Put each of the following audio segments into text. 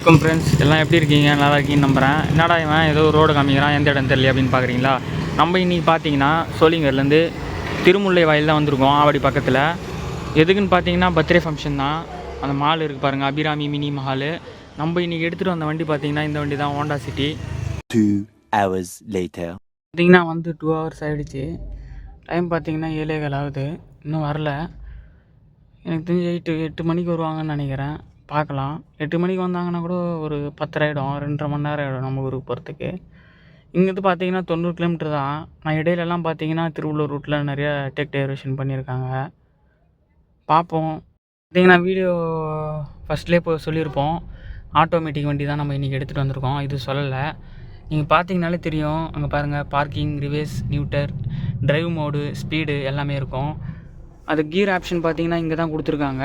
வணக்கம் ஃப்ரெண்ட்ஸ், எல்லாம் எப்படி இருக்கீங்க? நல்லா இருக்கீங்கன்னு நம்புகிறேன். என்னடா இவன் ஏதோ ரோடு காமிக்கிறான், எந்த இடம் தெரியல அப்படின்னு பார்க்குறீங்களா? நம்ம இன்றைக்கி பார்த்தீங்கன்னா சோளிங்கர்லேருந்து திருமுல்லை வாயில் தான் வந்திருக்கோம், ஆவடி பக்கத்தில். எதுக்குன்னு பார்த்தீங்கன்னா பர்த்டே ஃபங்க்ஷன் தான். அந்த மால் இருக்குது பாருங்கள், அபிராமி மினி மஹாலு. நம்ம இன்றைக்கி எடுத்துகிட்டு வந்த வண்டி பார்த்தீங்கன்னா இந்த வண்டி தான், ஹோண்டா சிட்டி. 2 hours later பார்த்தீங்கன்னா வந்து 2 hours ஆகிடுச்சு. டைம் பார்த்தீங்கன்னா 7:15 ஆகுது, இன்னும் வரல. எனக்கு தெரிஞ்சு 8 மணிக்கு வருவாங்கன்னு நினைக்கிறேன். பார்க்கலாம். 8 மணிக்கு வந்தாங்கன்னா கூட ஒரு 10:30 ஆகிடும், 2.5 மணி நேரம் ஆகிடும் நம்ம ஊருக்கு போகிறதுக்கு. இங்கேருந்து பார்த்தீங்கன்னா 90 கிலோமீட்டர் தான். நான் இடையிலலாம் பார்த்தீங்கன்னா திருவள்ளூர் ரூட்டில் நிறைய டெக் டைவர்ஷன் பண்ணியிருக்காங்க. பார்ப்போம். பார்த்தீங்கன்னா வீடியோ ஃபஸ்ட்லேயே இப்போ சொல்லியிருப்போம், ஆட்டோமேட்டிக் வண்டி தான் நம்ம இன்றைக்கி எடுத்துகிட்டு வந்திருக்கோம். இது சொல்லலை, நீங்கள் பார்த்தீங்கனாலே தெரியும். அங்கே பாருங்கள், parking, reverse, neutral, drive mode, speed எல்லாமே இருக்கும். அது கீர் ஆப்ஷன் பார்த்தீங்கன்னா இங்கே தான் கொடுத்துருக்காங்க.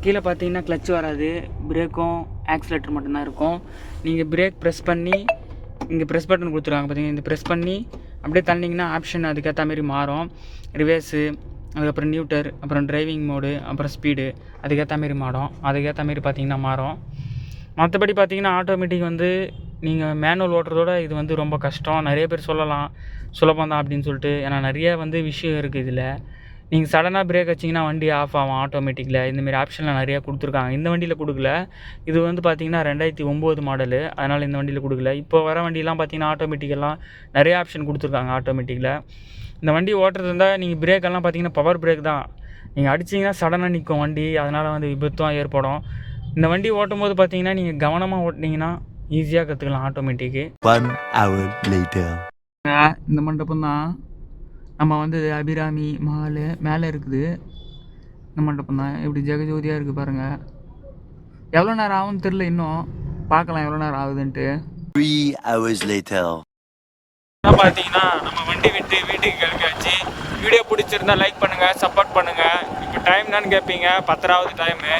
கீழே பார்த்தீங்கன்னா கிளச் வராது, பிரேக்கும் ஆக்சிலேட்டர் மட்டும்தான் இருக்கும். நீங்கள் பிரேக் ப்ரெஸ் பண்ணி, இங்கே ப்ரெஸ் பட்டன் கொடுத்துருக்காங்க பார்த்தீங்கன்னா, இந்த ப்ரெஸ் பண்ணி அப்படியே தள்ளிங்கன்னா ஆப்ஷன் அதுக்கேற்ற மாரி மாறும். ரிவேஸு, அதுக்கப்புறம் நியூட்டர், அப்புறம் டிரைவிங் மோடு, அப்புறம் ஸ்பீடு அதுக்கேற்ற மாரி மாறும். அதுக்கேற்ற மாரி பார்த்தீங்கன்னா மாறும். மற்றபடி பார்த்தீங்கன்னா ஆட்டோமேட்டிக் வந்து நீங்கள் மேனுவல் ஓட்டுறதோட இது வந்து ரொம்ப கஷ்டம். நிறைய பேர் சொல்லலாம் சுலபம் தான் அப்படின்னு சொல்லிட்டு. ஏன்னா நிறைய வந்து விஷயம் இருக்குது இதில். நீங்கள் சடனாக பிரேக் வச்சிங்கன்னா வண்டி ஆஃப் ஆகும் ஆட்டோமேட்டிக்கில். இந்தமாரி ஆப்ஷன்லாம் நிறையா கொடுத்துருக்காங்க. இந்த வண்டியில் கொடுக்கல. இது வந்து பார்த்திங்கன்னா 2009 மாடலு, அதனால் இந்த வண்டியில் கொடுக்கல. இப்போ வர வண்டியெலாம் பார்த்திங்கன்னா ஆட்டோமேட்டிக்கெல்லாம் நிறைய ஆப்ஷன் கொடுத்துருக்காங்க ஆட்டோமேட்டிக்கில். இந்த வண்டி ஓட்டுறது இருந்தால் நீங்கள் பிரேக்கெல்லாம் பார்த்திங்கன்னா பவர் பிரேக் தான். நீங்கள் அடிச்சிங்கன்னா சடனாக நிற்கும் வண்டி, அதனால் வந்து விபத்தும் ஏற்படும். இந்த வண்டி ஓட்டும் போது பார்த்திங்கன்னா நீங்கள் கவனமாக ஓட்டினீங்கன்னா ஈஸியாக கற்றுக்கலாம் ஆட்டோமேட்டிக்கு. 1 hour later இந்த மண்டபம் தான் நம்ம வந்து அபிராமி மஹால் மேலே இருக்குது. இந்த மண்டபம் தான், இப்படி ஜெகஜோதியாக இருக்குது பாருங்கள். எவ்வளோ நேரம் ஆகும்னு தெரில, இன்னும் பார்க்கலாம் எவ்வளோ நேரம் ஆகுதுன்ட்டு. 3 hours later பார்த்தீங்கன்னா நம்ம வண்டி விட்டு வீட்டுக்கு கிளம்பியாச்சு. வீடியோ பிடிச்சிருந்தா லைக் பண்ணுங்கள், சப்போர்ட் பண்ணுங்கள். இப்போ டைம் என்னன்னு கேட்பீங்க, 10:00 டைமு.